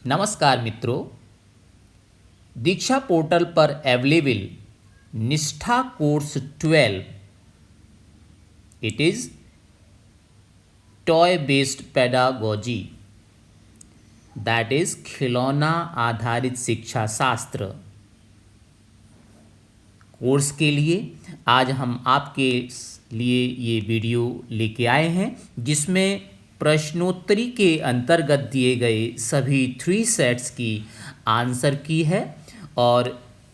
नमस्कार मित्रों, दीक्षा पोर्टल पर अवेलेबल निष्ठा course 12 it is toy based pedagogy, that is खिलौना आधारित शिक्षा शास्त्र कोर्स के लिए आज हम आपके लिए ये वीडियो लेके आए हैं, जिसमें प्रश्नोत्तरी के अंतर्गत दिए गए सभी 3 सेट्स की आंसर की है और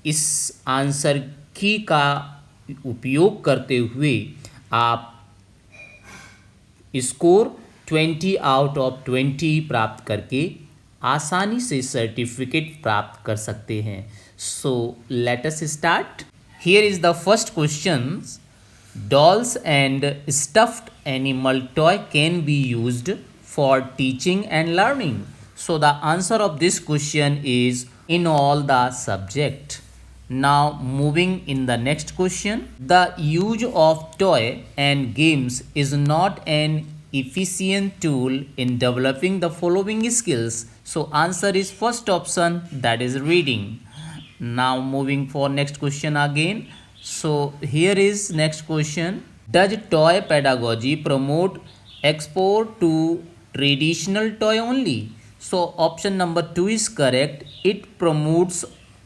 इस आंसर की का उपयोग करते हुए आप स्कोर 20 आउट ऑफ 20 प्राप्त करके आसानी से सर्टिफिकेट प्राप्त कर सकते हैं। So let us start. Here is the first question. Dolls and stuffed animal toy can be used for teaching and learning. So the answer of this question is in all the subject. Now moving in the next question. The use of toy and games is not an efficient tool in developing the following skills. So answer is first option, that is reading. Now moving for next question again. So here is next question. Does toy pedagogy promote export to traditional toy only? So option number 2 is correct. It promotes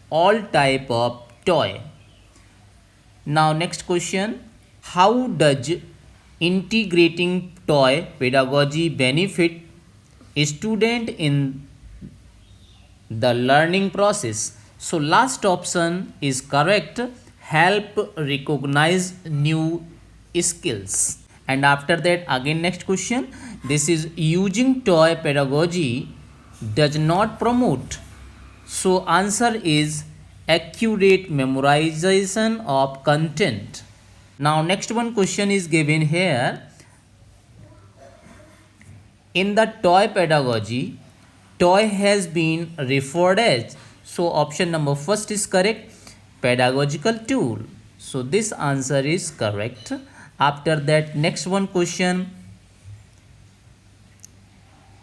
all type of toy. Now next question. How does integrating toy pedagogy benefit student in the learning process? So last option is correct. Help recognize new skills. And after that again next question. This is using toy pedagogy does not promote. So answer is accurate memorization of content. Now next one question is given here. In the toy pedagogy, toy has been referred as, so option number first is correct, pedagogical tool. So this answer is correct. After that next one question.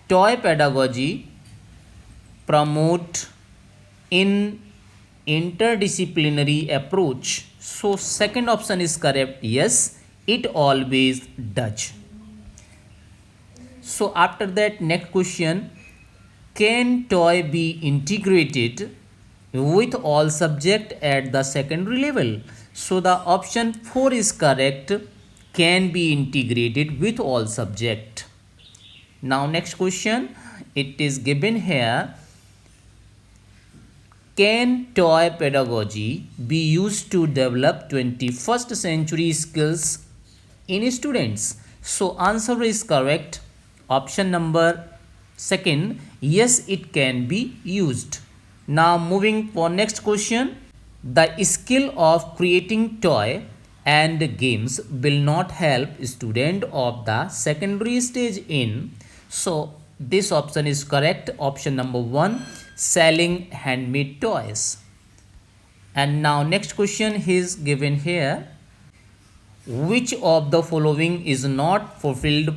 Toy pedagogy promote in interdisciplinary approach. So second option is correct. Yes, it always does. So after that next question. Can toy be integrated with all subject at the secondary level? So the option 4 is correct. Can be integrated with all subject. Now next question. It is given here. Can toy pedagogy be used to develop 21st century skills in students? So answer is correct. Option number second, yes, it can be used. Now moving for next question. The skill of creating toy and games will not help student of the secondary stage in. So this option is correct. Option number 1, selling handmade toys. And now next question is given here. Which of the following is not fulfilled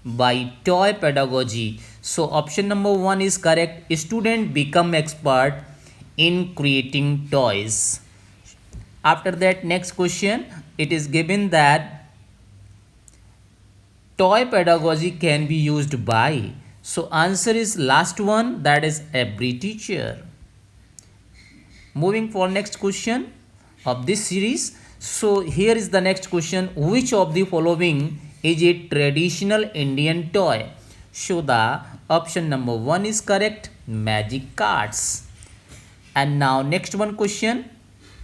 by toy pedagogy? So option number 1 is correct. Student become expert in creating toys. After that next question. It is given that toy pedagogy can be used by. So answer is last one, that is every teacher. Moving for next question of this series. So here is the next question. Which of the following is a traditional Indian toy? So the option number 1 is correct, magic cards. And now next one question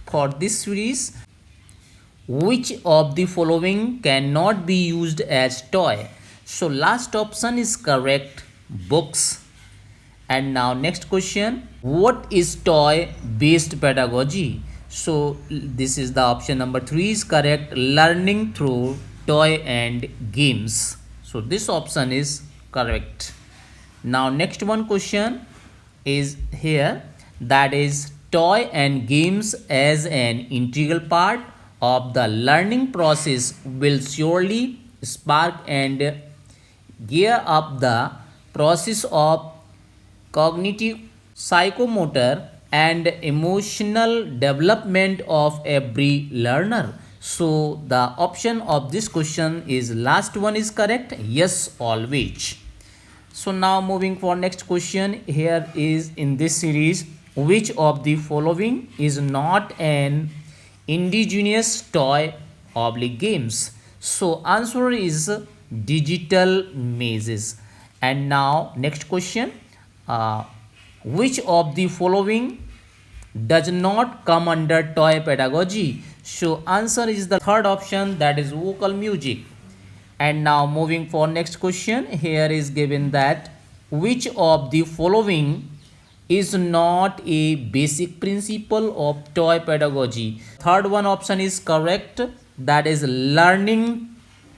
for this series. Which of the following cannot be used as toy? So last option is correct, books. And now next question. What is toy based pedagogy? So this is the option number 3 is correct, learning through toy and games. So this option is correct. Now next one question is here, that is toy and games as an integral part of the learning process will surely spark and gear up the process of cognitive, psychomotor, and emotional development of every learner. So the option of this question is last one is correct. Yes, always. So now moving for next question. Here is in this series, which of the following is not an indigenous toy oblique games? So answer is digital mazes. And now next question, which of the following does not come under toy pedagogy? So answer is the third option, that is vocal music. And now moving for next question, here is given that which of the following is not a basic principle of toy pedagogy? Third one option is correct, that is learning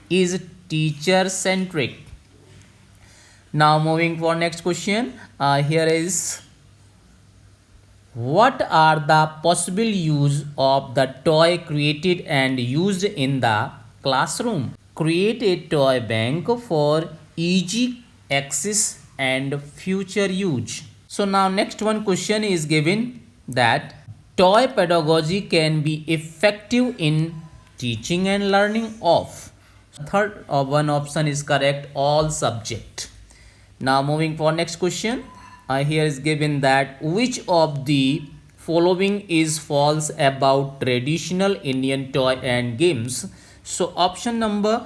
is teacher centric. Now moving for next question, here is what are the possible use of the toy created and used in the classroom? Create a toy bank for easy access and future use. So now next one question is given that toy pedagogy can be effective in teaching and learning of. Third one option is correct, all subject. Now moving for next question, here is given that which of the following is false about traditional Indian toy and games? So option number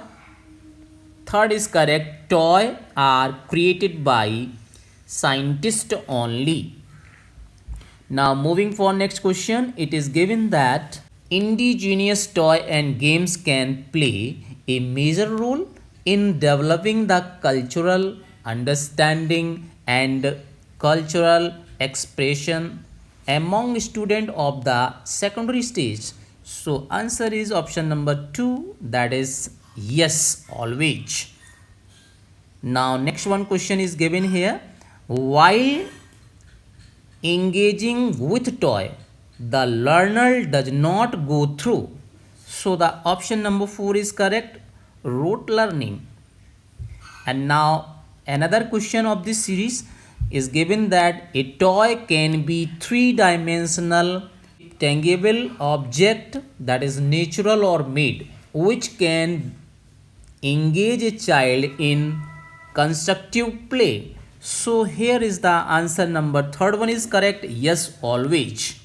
third is correct, toy are created by scientists only. Now moving for next question, it is given that indigenous toy and games can play a major role in developing the cultural understanding and cultural expression among students of the secondary stage. So answer is option number 2, that is yes, always. Now next one question is given here, while engaging with toy, the learner does not go through. So the option number 4 is correct, rote learning. And now another question of this series is given that a toy can be three-dimensional tangible object, that is natural or made, which can engage a child in constructive play. So here is the answer number third one is correct, yes, always.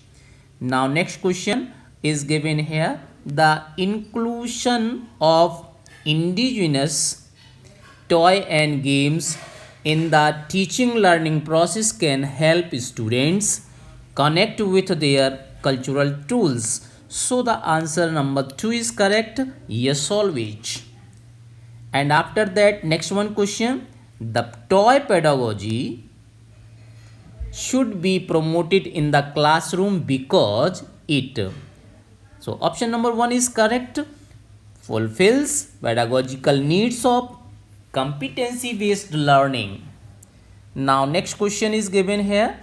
Now next question is given here, the inclusion of indigenous toy and games in the teaching learning process can help students connect with their cultural tools. So the answer number 2 is correct, yes, always. And after that, next one question, the toy pedagogy should be promoted in the classroom because it, so option number 1 is correct, fulfills pedagogical needs of competency based learning. Now next question is given here,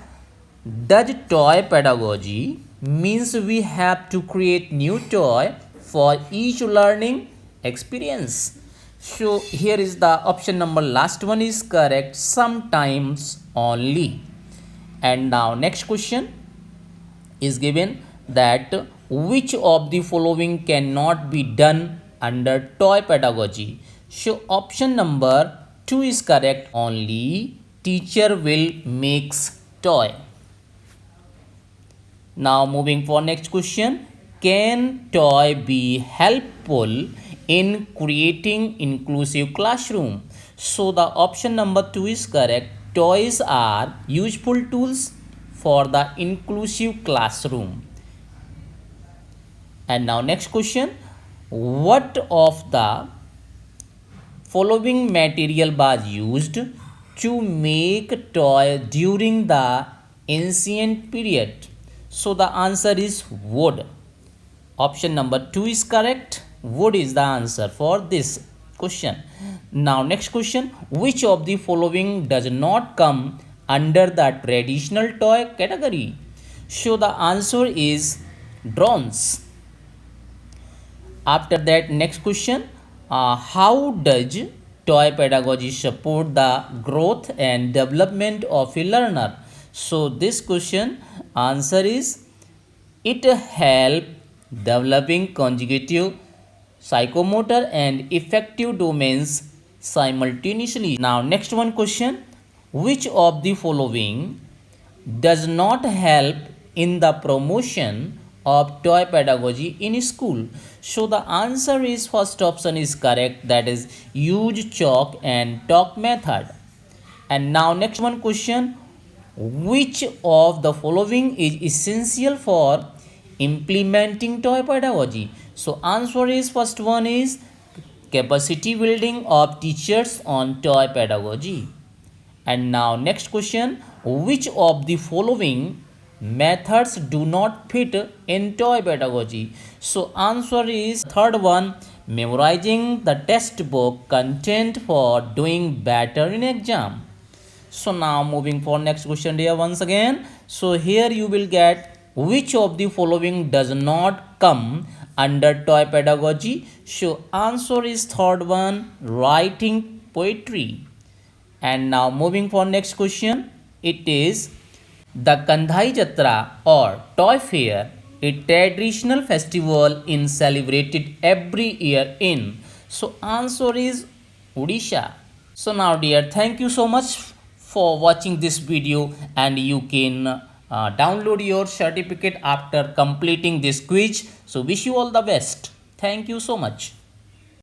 does toy pedagogy means we have to create new toy for each learning experience? So here is the option number last one is correct, sometimes only. And now next question is given that which of the following cannot be done under toy pedagogy? So option number 2 is correct, only teacher will makes toy. Now moving for next question, can toy be helpful in creating inclusive classroom? So the option number 2 is correct, toys are useful tools for the inclusive classroom. And now next question, what of the following material was used to make toy during the ancient period? So the answer is wood. Option number 2 is correct, wood is the answer for this question. Now next question, which of the following does not come under the traditional toy category? So the answer is drones. After that, next question, how does toy pedagogy support the growth and development of a learner? So this question answer is it help developing conjugative, psychomotor and effective domains simultaneously. Now next one question, which of the following does not help in the promotion of toy pedagogy in school? So the answer is first option is correct, that is use chalk and talk method. And now next one question, which of the following is essential for implementing toy pedagogy? So answer is first one is capacity building of teachers on toy pedagogy. And now next question, which of the following methods do not fit in toy pedagogy? So answer is third one, memorizing the textbook content for doing better in exam. So now moving for next question here once again. So here you will get which of the following does not come under toy pedagogy? So answer is third one, writing poetry. And now moving for next question, it is the Kandhai Jatra or toy fair, a traditional festival in celebrated every year in. So answer is Odisha. So now dear, thank you so much for watching this video, and you can download your certificate after completing this quiz. So wish you all the best. Thank you so much.